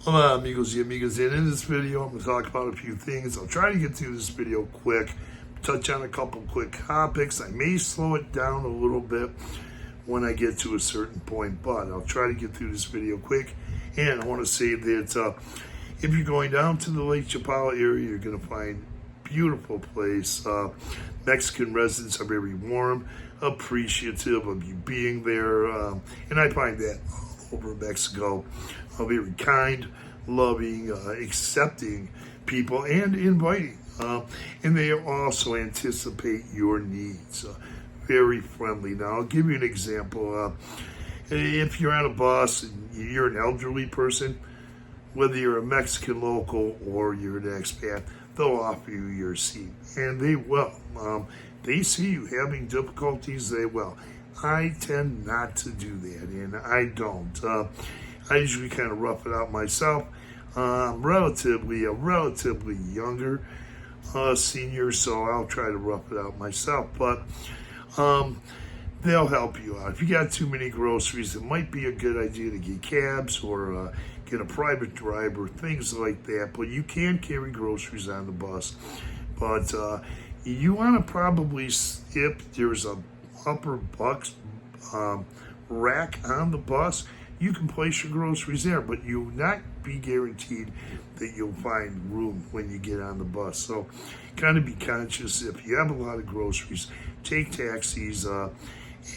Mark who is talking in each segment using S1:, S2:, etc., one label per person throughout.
S1: Hola amigos y amigas, and in this video I'm going to talk about a few things. I'll try to get through this video quick, touch on a couple quick topics. I may slow it down a little bit when I get to a certain point, but I'll try to get through this video quick. And I want to say that if you're going down to the Lake Chapala area, you're going to find a beautiful place. Mexican residents are very warm, appreciative of you being there, and I find that all over Mexico. Very kind, loving, accepting people, and inviting. And they also anticipate your needs. Very friendly. Now, I'll give you an example. If you're on a bus and you're an elderly person, whether you're a Mexican local or you're an expat, they'll offer you your seat. And they will. They see you having difficulties, they will. I tend not to do that, and I don't. I usually kind of rough it out myself. I'm relatively younger senior, so I'll try to rough it out myself. But they'll help you out. If you got too many groceries, it might be a good idea to get cabs or get a private driver, things like that. But you can carry groceries on the bus. But you want to probably, if there's a upper box rack on the bus, you can place your groceries there, but you'll not be guaranteed that you'll find room when you get on the bus. So kind of be conscious. If you have a lot of groceries, take taxis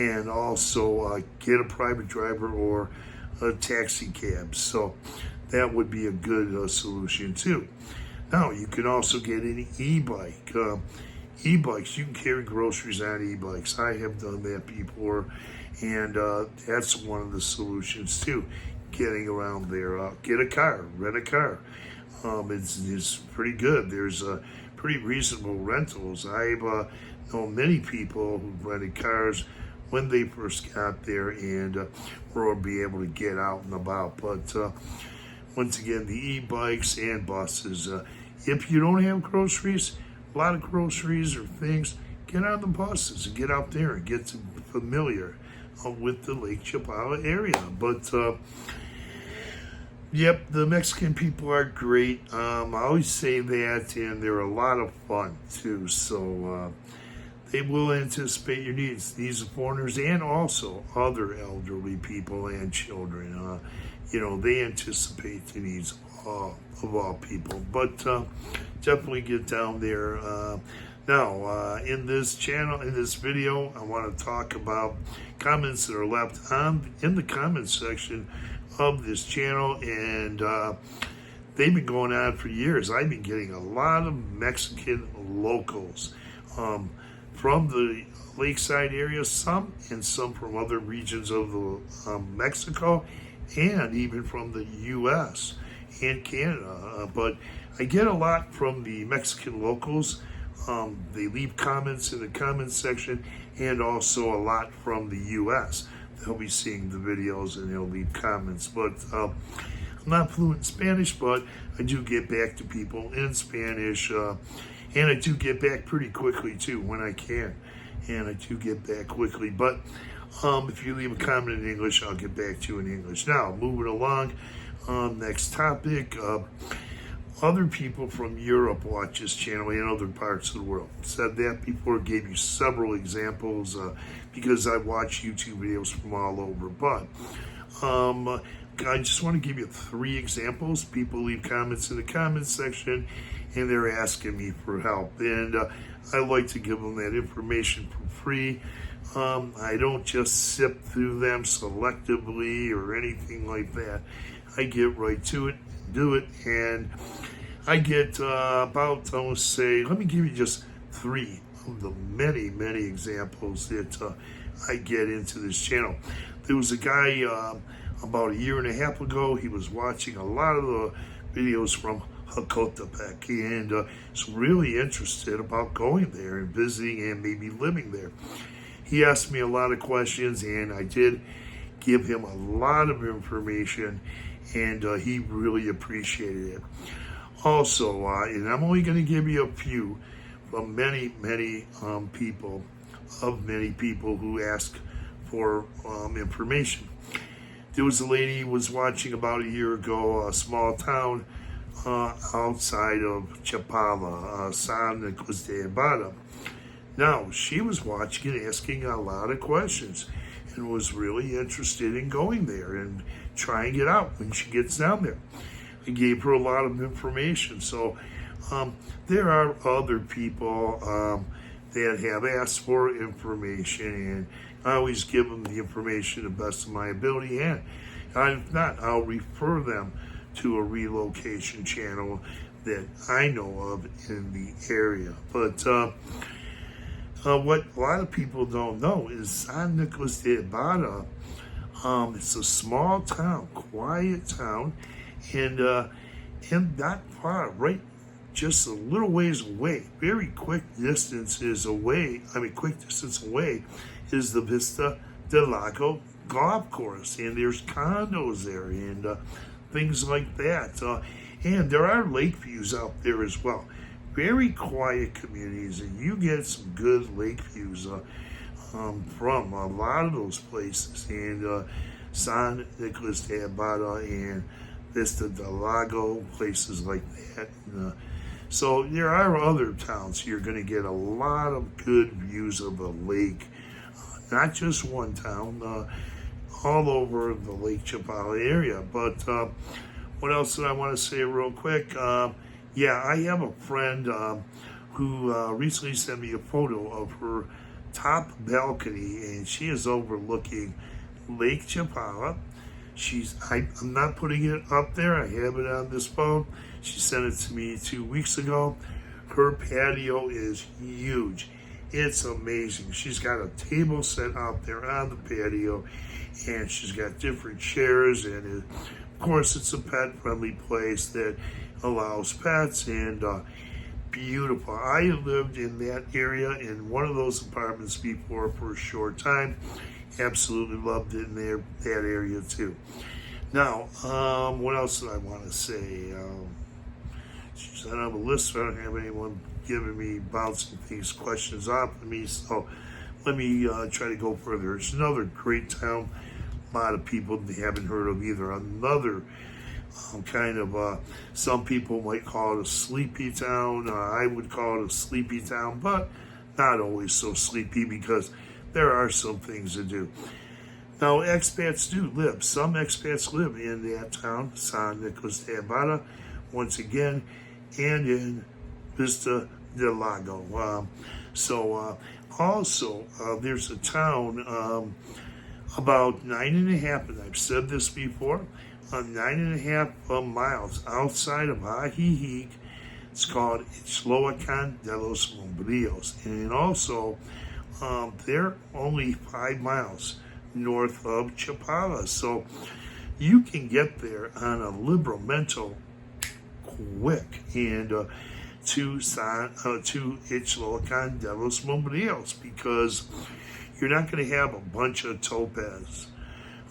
S1: and also get a private driver or a taxi cab. So that would be a good solution too. Now, you can also get an e-bike. E-bikes, you can carry groceries on e-bikes. I have done that before, and that's one of the solutions too, getting around there. Get a car, rent a car. It's pretty good. There's pretty reasonable rentals. I've known many people who rented cars when they first got there and were be able to get out and about. But once again, the e-bikes and buses. If you don't have groceries, a lot of groceries or things, get on the buses and get out there and get familiar with the Lake Chapala area. But yep, the Mexican people are great. I always say that, and they're a lot of fun too. So they will anticipate your needs. These are foreigners and also other elderly people and children. They anticipate the needs of all people. But definitely get down there. Now, in this channel, in this video, I want to talk about comments that are left in the comments section of this channel, and they've been going on for years. I've been getting a lot of Mexican locals from the lakeside area, some from other regions of the Mexico, and even from the U.S. and Canada. But I get a lot from the Mexican locals. They leave comments in the comments section, and also a lot from the U.S. They'll be seeing the videos and they'll leave comments. But I'm not fluent in Spanish, but I do get back to people in Spanish, and I do get back pretty quickly too when I can, and I do get back quickly. But if you leave a comment in English, I'll get back to you in English. Now, moving along, next topic. Other people from Europe watch this channel and other parts of the world. Said that before, gave you several examples because I watch YouTube videos from all over. But I just want to give you 3 examples. People leave comments in the comments section and they're asking me for help. And I like to give them that information for free. I don't just sip through them selectively or anything like that. I get right to it, do it, and I get about, I would say, let me give you just 3 of the many, many examples that I get into this channel. There was a guy about 1.5 years ago. He was watching a lot of the videos from Jocotepec and was really interested about going there and visiting and maybe living there. He asked me a lot of questions, and I did give him a lot of information, and he really appreciated it. Also, and I'm only going to give you a few from many people who ask for information. There was a lady who was watching about a year ago, a small town outside of Chapala, San Nicolas de Abada. Now, she was watching and asking a lot of questions and was really interested in going there and trying it out when she gets down there. I gave her a lot of information. So there are other people that have asked for information, and I always give them the information to the best of my ability. And if not, I'll refer them to a relocation channel that I know of in the area. But what a lot of people don't know is San Nicolas de Abada, it's a small town, quiet town, and not far, right, just a little ways away, quick distance away is the Vista del Lago golf course, and there's condos there and things like that. And there are lake views out there as well. Very quiet communities, and you get some good lake views from a lot of those places. And San Nicolas de Abada and Vista del Lago, places like that. So there are other towns you're going to get a lot of good views of the lake. Not just one town, all over the Lake Chapala area. But what else did I want to say real quick? Yeah, I have a friend who recently sent me a photo of her top balcony, and she is overlooking Lake Chapala. I'm not putting it up there. I have it on this phone. She sent it to me 2 weeks ago. Her patio is huge. It's amazing. She's got a table set out there on the patio, and she's got different chairs, and of course it's a pet-friendly place that allows pets, and beautiful. I lived in that area in one of those apartments before for a short time. Absolutely loved it in that area too. Now, what else did I want to say? I don't have a list, so I don't have anyone giving me bouncing things, questions off of me, so let me try to go further. It's another great town. A lot of people they haven't heard of either. Another kind of, some people might call it a sleepy town. I would call it a sleepy town, but not always so sleepy because there are some things to do. Now, expats do live. Some expats live in that town, San Nicolas de Abada, once again, and in Vista del Lago. Also, there's a town about 9.5, and I've said this before, 9.5 miles outside of Ajijic. It's called Ichloacan de los Mombrillos. And also, they're only 5 miles north of Chapala. So you can get there on a Libramento quick and to Ichloacan de los Mombrillos, because you're not going to have a bunch of topaz.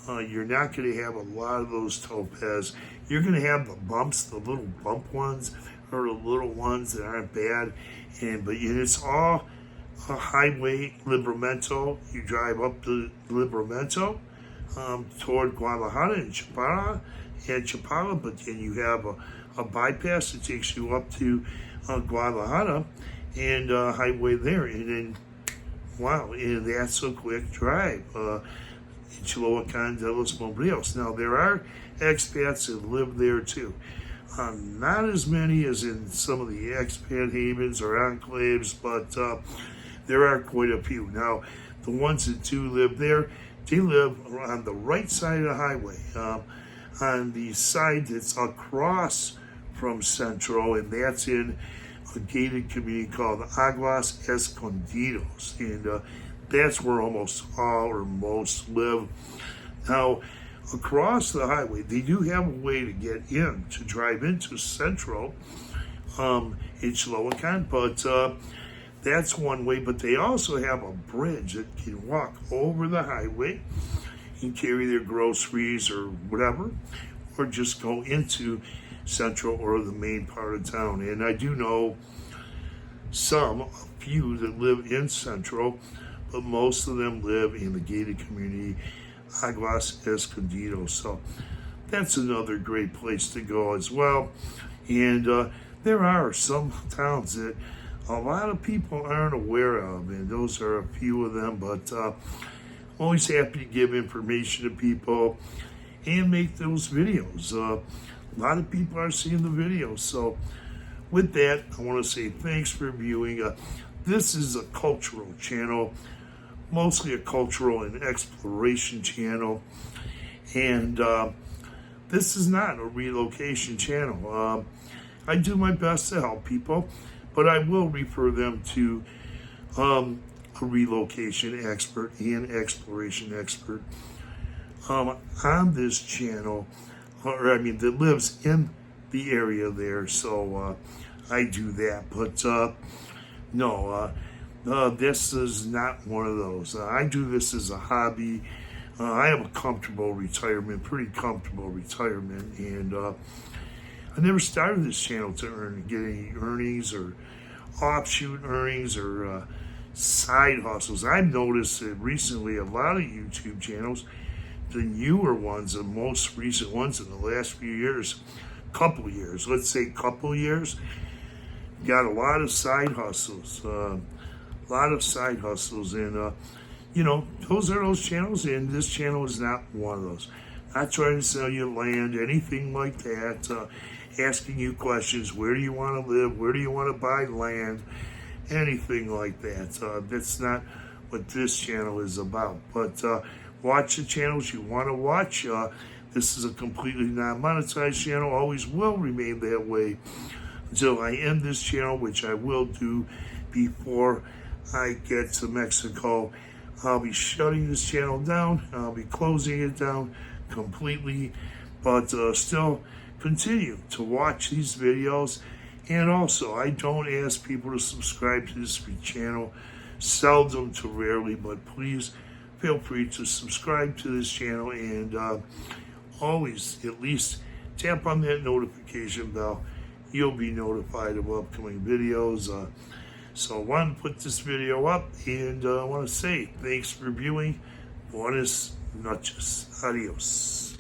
S1: You're not going to have a lot of those topaz. You're going to have the bumps, the little bump ones, or the little ones that aren't bad. But it's all a highway, Libramento. You drive up to Libramento toward Guadalajara and Chapala, but then you have a bypass that takes you up to Guadalajara and highway there. And then, wow, and that's a quick drive. Ichloacan de los Mombrillos. Now, there are expats that live there too. Not as many as in some of the expat havens or enclaves, but there are quite a few. Now, the ones that do live there, they live on the right side of the highway, on the side that's across from Centro, and that's in a gated community called Aguas Escondidos. And that's where almost all or most live. Now, across the highway, they do have a way to get in, to drive into Central, Ichloacan, but that's one way. But they also have a bridge that can walk over the highway and carry their groceries or whatever, or just go into Central or the main part of town. And I do know a few that live in Central, but most of them live in the gated community Aguas Escondidos. So that's another great place to go as well. And there are some towns that a lot of people aren't aware of, and those are a few of them, but I'm always happy to give information to people and make those videos. A lot of people are seeing the videos. So with that, I want to say thanks for viewing. This is a cultural channel, mostly a cultural and exploration channel. And this is not a relocation channel. I do my best to help people, but I will refer them to a relocation expert and exploration expert on this channel, that lives in the area there. So I do that. But no, this is not one of those. I do this as a hobby. I have a comfortable retirement, pretty comfortable retirement, and I never started this channel to get any earnings or offshoot earnings or side hustles. I've noticed that recently a lot of YouTube channels, the newer ones, the most recent ones in the last few years, got a lot of side hustles. And those are those channels, and this channel is not one of those. Not trying to sell you land, anything like that. Asking you questions, where do you want to live, where do you want to buy land, anything like that. That's not what this channel is about. But watch the channels you want to watch. This is a completely non-monetized channel, always will remain that way until I end this channel, which I will do before I get to Mexico. I'll be shutting this channel down. I'll be closing it down completely, but still continue to watch these videos. And also, I don't ask people to subscribe to this channel, seldom to rarely, but please feel free to subscribe to this channel, and always at least tap on that notification bell. You'll be notified of upcoming videos. So I want to put this video up, and I want to say thanks for viewing. Buenas noches. Adios.